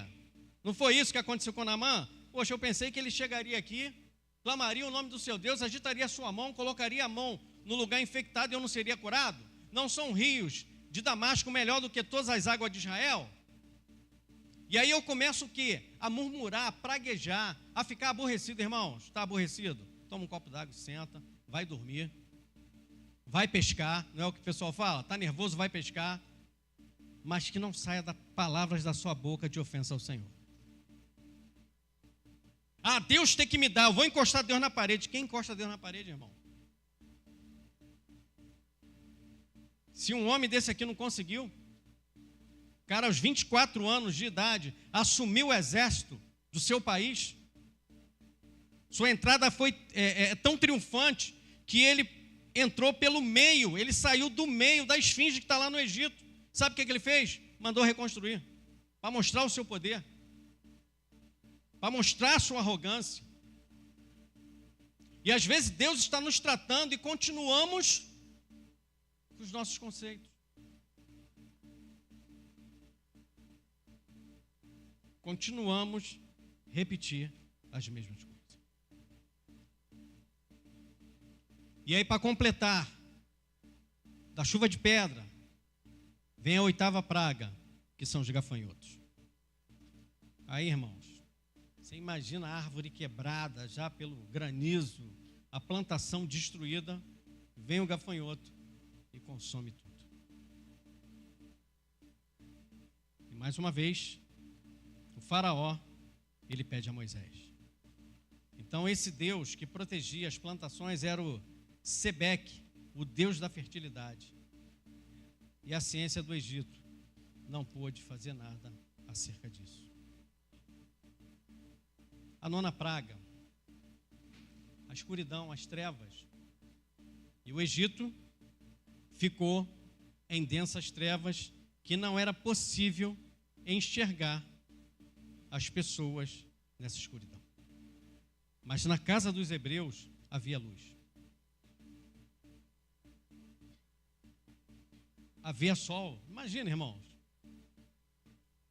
Não foi isso que aconteceu com Naamã? Poxa, eu pensei que ele chegaria aqui, clamaria o nome do seu Deus, agitaria a sua mão, colocaria a mão no lugar infectado e eu não seria curado? Não são rios de Damasco melhor do que todas as águas de Israel? E aí eu começo o quê? A murmurar, a praguejar, a ficar aborrecido. Irmãos, está aborrecido? Toma um copo d'água, senta, vai dormir, vai pescar, não é o que o pessoal fala? Está nervoso, vai pescar, mas que não saia palavras da sua boca de ofensa ao Senhor. Ah, Deus tem que me dar, eu vou encostar Deus na parede. Quem encosta Deus na parede, irmão? Se um homem desse aqui não conseguiu, cara, aos 24 anos de idade, assumiu o exército do seu país. Sua entrada foi tão triunfante que ele entrou pelo meio, ele saiu do meio da esfinge que está lá no Egito. Sabe o que ele fez? Mandou reconstruir, para mostrar o seu poder, para mostrar a sua arrogância. E às vezes Deus está nos tratando e continuamos com os nossos conceitos. Continuamos a repetir as mesmas coisas. E aí, para completar, da chuva de pedra, vem a 8ª praga, que são os gafanhotos. Aí, irmãos, você imagina a árvore quebrada já pelo granizo, a plantação destruída, vem o gafanhoto e consome tudo. E mais uma vez, o faraó, ele pede a Moisés. Então esse Deus que protegia as plantações era o Sebeque, o Deus da fertilidade. E a ciência do Egito não pôde fazer nada acerca disso. A 9ª praga, a escuridão, as trevas. E o Egito ficou em densas trevas que não era possível enxergar as pessoas nessa escuridão. Mas na casa dos hebreus havia luz. Havia sol. Imagina, irmãos.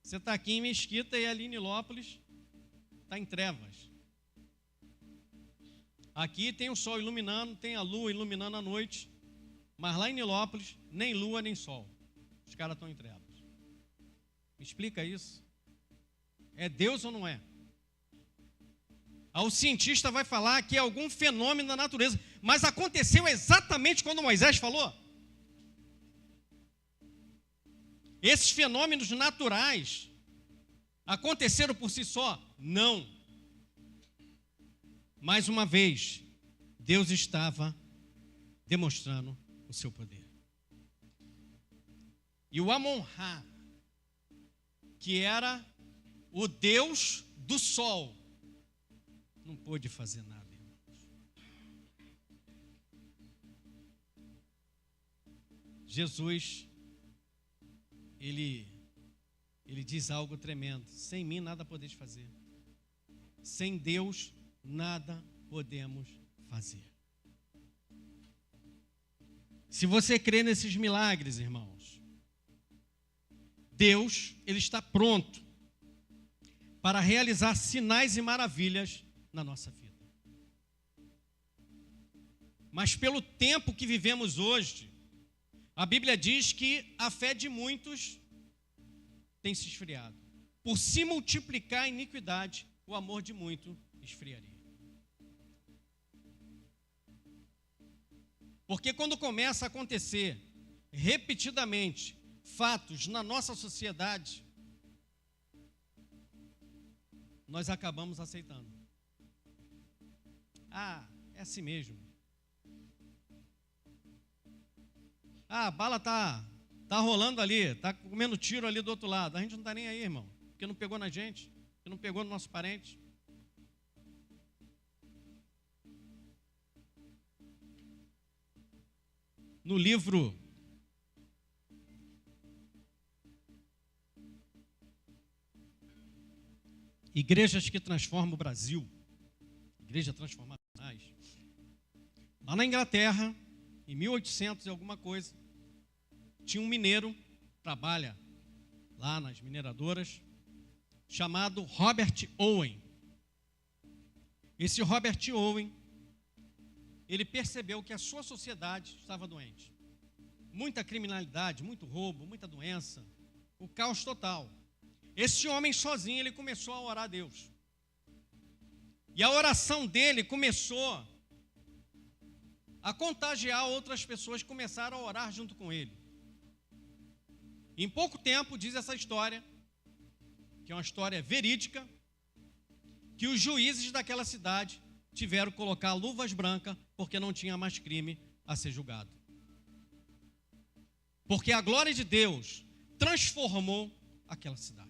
Você está aqui em Mesquita e ali em Nilópolis está em trevas. Aqui tem o sol iluminando, tem a lua iluminando a noite, mas lá em Nilópolis nem lua nem sol. Os caras estão em trevas. Me explica isso. É Deus ou não é? O cientista vai falar que é algum fenômeno da natureza, mas aconteceu exatamente quando Moisés falou. Esses fenômenos naturais aconteceram por si só? Não. Mais uma vez, Deus estava demonstrando o seu poder. E o Amon-Ra, que era o Deus do sol, não pôde fazer nada, irmãos. Jesus, ele diz algo tremendo: sem mim nada podeis fazer. Sem Deus nada podemos fazer. Se você crê nesses milagres, irmãos, Deus, ele está pronto para realizar sinais e maravilhas na nossa vida. Mas pelo tempo que vivemos hoje, a Bíblia diz que a fé de muitos tem se esfriado. Por se multiplicar a iniquidade, o amor de muitos esfriaria. Porque quando começa a acontecer repetidamente fatos na nossa sociedade, nós acabamos aceitando. Ah, é assim mesmo. Ah, a bala tá rolando ali, tá comendo tiro ali do outro lado. A gente não está nem aí, irmão, porque não pegou na gente, porque não pegou no nosso parente. No livro igrejas que transformam o Brasil, igrejas transformacionais. Lá na Inglaterra, em 1800 e alguma coisa, tinha um mineiro, trabalha lá nas mineradoras, chamado Robert Owen. Esse Robert Owen, ele percebeu que a sua sociedade estava doente. Muita criminalidade, muito roubo, muita doença, o caos total. Esse homem sozinho, ele começou a orar a Deus. E a oração dele começou a contagiar outras pessoas que começaram a orar junto com ele. Em pouco tempo, diz essa história, que é uma história verídica, que os juízes daquela cidade tiveram que colocar luvas brancas porque não tinha mais crime a ser julgado. Porque a glória de Deus transformou aquela cidade.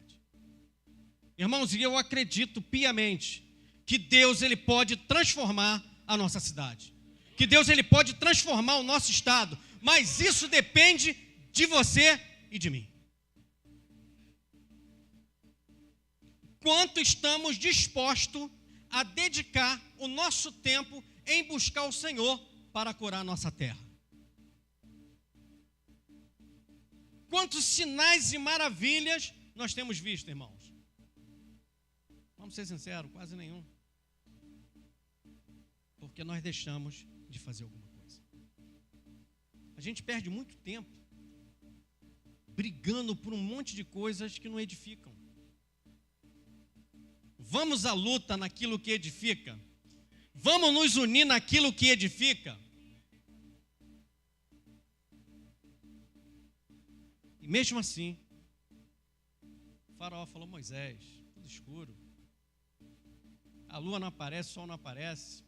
Irmãos, e eu acredito piamente que Deus, ele pode transformar a nossa cidade. Que Deus, ele pode transformar o nosso estado. Mas isso depende de você e de mim. Quanto estamos dispostos a dedicar o nosso tempo em buscar o Senhor para curar a nossa terra? Quantos sinais e maravilhas nós temos visto, irmãos? Vamos ser sinceros, quase nenhum. Porque nós deixamos de fazer alguma coisa. A gente perde muito tempo brigando por um monte de coisas que não edificam. Vamos à luta naquilo que edifica. Vamos nos unir naquilo que edifica. E mesmo assim, o faraó falou: Moisés, tudo escuro. A lua não aparece, o sol não aparece.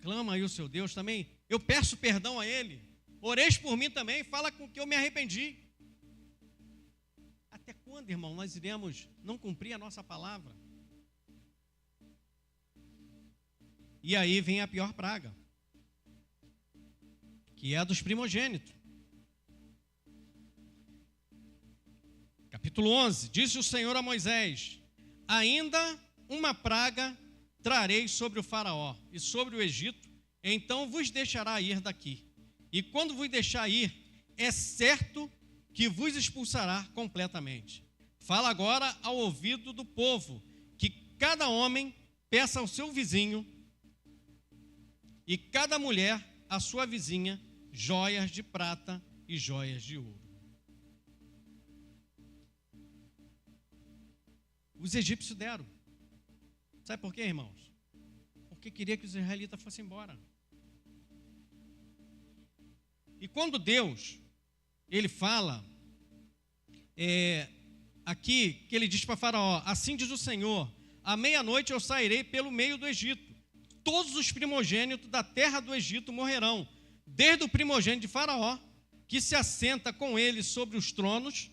Clama aí o seu Deus também. Eu peço perdão a ele. Oreis por mim também, fala com que eu me arrependi. Até quando, irmão, nós iremos não cumprir a nossa palavra? E aí vem a pior praga, que é a dos primogênitos. Capítulo 11, disse o Senhor a Moisés: ainda uma praga trarei sobre o faraó e sobre o Egito, então vos deixará ir daqui. E quando vos deixar ir, é certo que vos expulsará completamente. Fala agora ao ouvido do povo, que cada homem peça ao seu vizinho e cada mulher à sua vizinha joias de prata e joias de ouro. Os egípcios deram. Sabe por quê, irmãos? Porque queria que os israelitas fossem embora. E quando Deus, ele fala, aqui, que ele diz para Faraó: assim diz o Senhor, à meia-noite eu sairei pelo meio do Egito. Todos os primogênitos da terra do Egito morrerão, desde o primogênito de Faraó, que se assenta com ele sobre os tronos,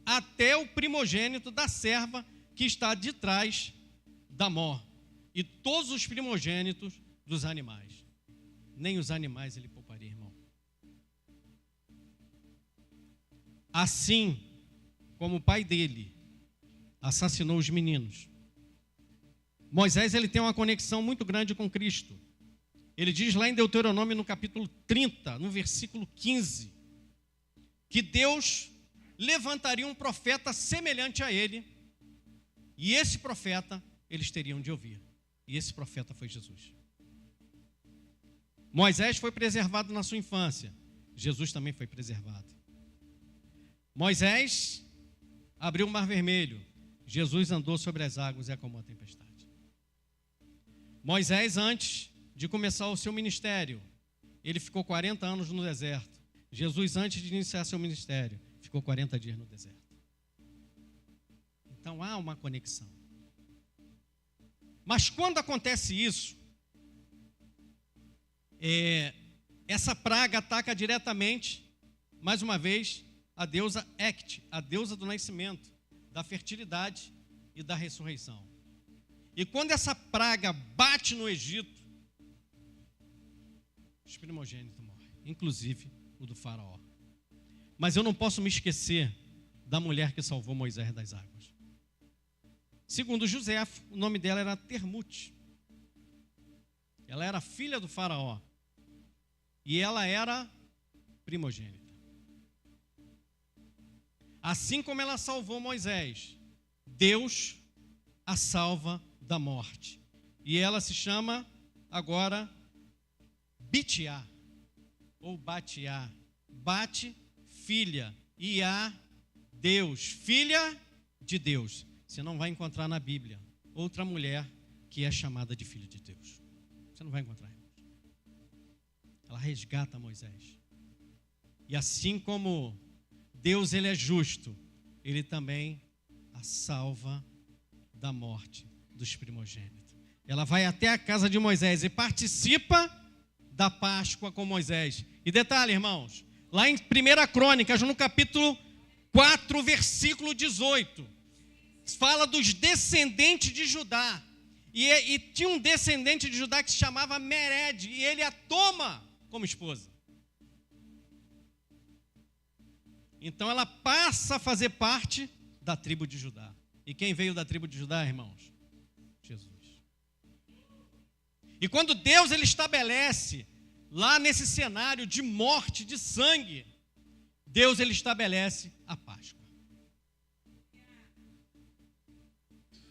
até o primogênito da serva que está de trás da mó, e todos os primogênitos dos animais. Nem os animais ele pouparia, irmão. Assim como o pai dele assassinou os meninos, Moisés, ele tem uma conexão muito grande com Cristo. Ele diz lá em Deuteronômio, no capítulo 30, no versículo 15, que Deus levantaria um profeta semelhante a ele, e esse profeta eles teriam de ouvir. E esse profeta foi Jesus. Moisés foi preservado na sua infância. Jesus também foi preservado. Moisés abriu o mar vermelho. Jesus andou sobre as águas e acalmou a tempestade. Moisés, antes de começar o seu ministério, ele ficou 40 anos no deserto. Jesus, antes de iniciar seu ministério, ficou 40 dias no deserto. Então há uma conexão. Mas quando acontece isso, essa praga ataca diretamente, mais uma vez, a deusa Hecate, a deusa do nascimento, da fertilidade e da ressurreição. E quando essa praga bate no Egito, os primogênitos morrem, inclusive o do faraó. Mas eu não posso me esquecer da mulher que salvou Moisés das águas. Segundo Joséfo, o nome dela era Termute. Ela era filha do faraó. E ela era primogênita. Assim como ela salvou Moisés, Deus a salva da morte. E ela se chama agora Bitiá, ou Batiá. Bate, filha, Iá, Deus, filha de Deus. Você não vai encontrar na Bíblia outra mulher que é chamada de filha de Deus. Você não vai encontrar, irmãos. Ela resgata Moisés. E assim como Deus, ele é justo, ele também a salva da morte dos primogênitos. Ela vai até a casa de Moisés e participa da Páscoa com Moisés. E detalhe, irmãos, lá em 1 Crônicas, no capítulo 4, versículo 18, fala dos descendentes de Judá. E tinha um descendente de Judá que se chamava Mered, e ele a toma como esposa. Então ela passa a fazer parte da tribo de Judá. E quem veio da tribo de Judá, irmãos? Jesus. E quando Deus ele estabelece lá nesse cenário de morte, de sangue, Deus ele estabelece a Páscoa.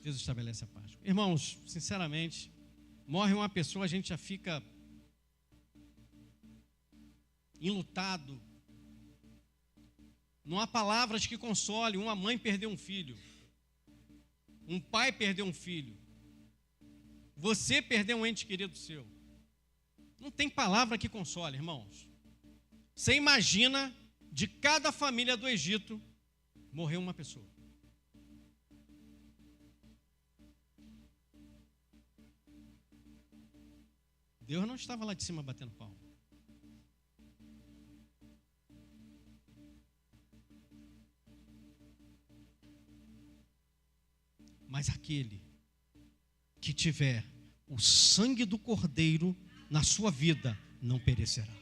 Deus estabelece a Páscoa. Irmãos, sinceramente, morre uma pessoa, a gente já fica enlutado. Não há palavras que console. Uma mãe perdeu um filho. Um pai perdeu um filho. Você perdeu um ente querido seu. Não tem palavra que console, irmãos. Você imagina, de cada família do Egito, morreu uma pessoa. Deus não estava lá de cima batendo palma. Mas aquele que tiver o sangue do Cordeiro na sua vida não perecerá.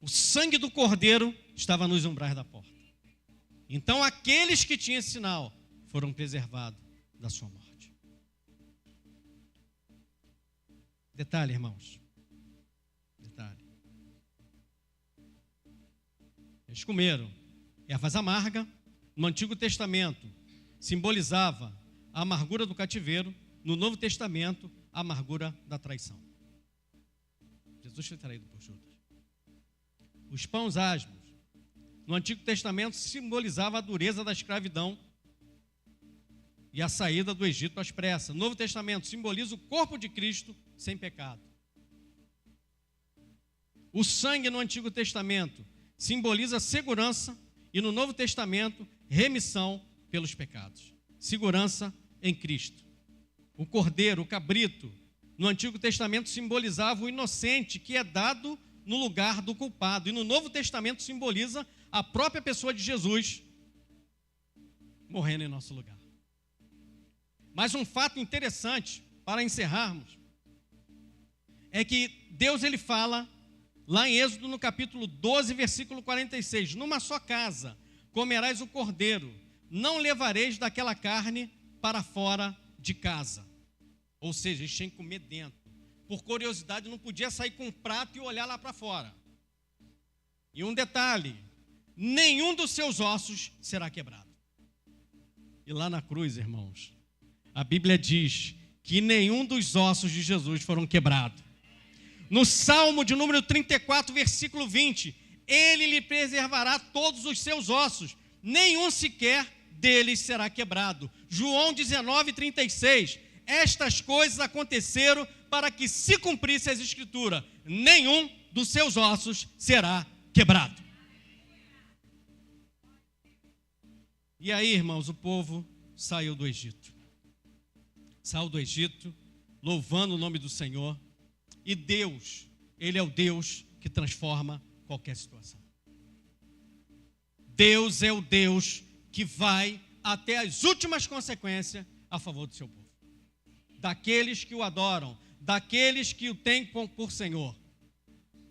O sangue do Cordeiro estava nos umbrais da porta. Então aqueles que tinham esse sinal foram preservados da sua morte. Detalhe, irmãos. Detalhe. Eles comeram ervas amargas. No Antigo Testamento simbolizava a amargura do cativeiro. No Novo Testamento, a amargura da traição. Jesus foi traído por Judas. Os pães asmos, no Antigo Testamento, simbolizava a dureza da escravidão e a saída do Egito às pressas. No Novo Testamento, simboliza o corpo de Cristo sem pecado. O sangue no Antigo Testamento simboliza segurança e no Novo Testamento, remissão pelos pecados. Segurança em Cristo. O cordeiro, o cabrito, no Antigo Testamento simbolizava o inocente que é dado no lugar do culpado. E no Novo Testamento simboliza a própria pessoa de Jesus morrendo em nosso lugar. Mas um fato interessante, para encerrarmos, é que Deus ele fala, lá em Êxodo no capítulo 12, versículo 46, numa só casa comerás o cordeiro, não levareis daquela carne para fora de casa. Ou seja, eles tinham que comer dentro. Por curiosidade, não podia sair com um prato e olhar lá para fora. E um detalhe, nenhum dos seus ossos será quebrado. E lá na cruz, irmãos, a Bíblia diz que nenhum dos ossos de Jesus foram quebrados. No Salmo de número 34, versículo 20, ele lhe preservará todos os seus ossos, nenhum sequer deles será quebrado. João 19, 36, estas coisas aconteceram para que se cumprisse as Escrituras, nenhum dos seus ossos será quebrado. E aí, irmãos, o povo saiu do Egito. Saiu do Egito, louvando o nome do Senhor. E Deus, Ele é o Deus que transforma qualquer situação. Deus é o Deus que vai até as últimas consequências a favor do seu povo. Daqueles que o adoram, daqueles que o têm por Senhor.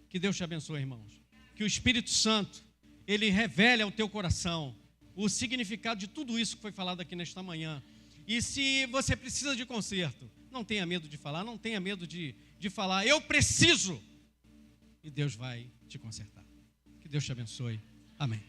Que Deus te abençoe, irmãos. Que o Espírito Santo, Ele revele ao teu coração o significado de tudo isso que foi falado aqui nesta manhã. E se você precisa de conserto, não tenha medo de falar, não tenha medo de falar, eu preciso. E Deus vai te consertar. Que Deus te abençoe. Amém.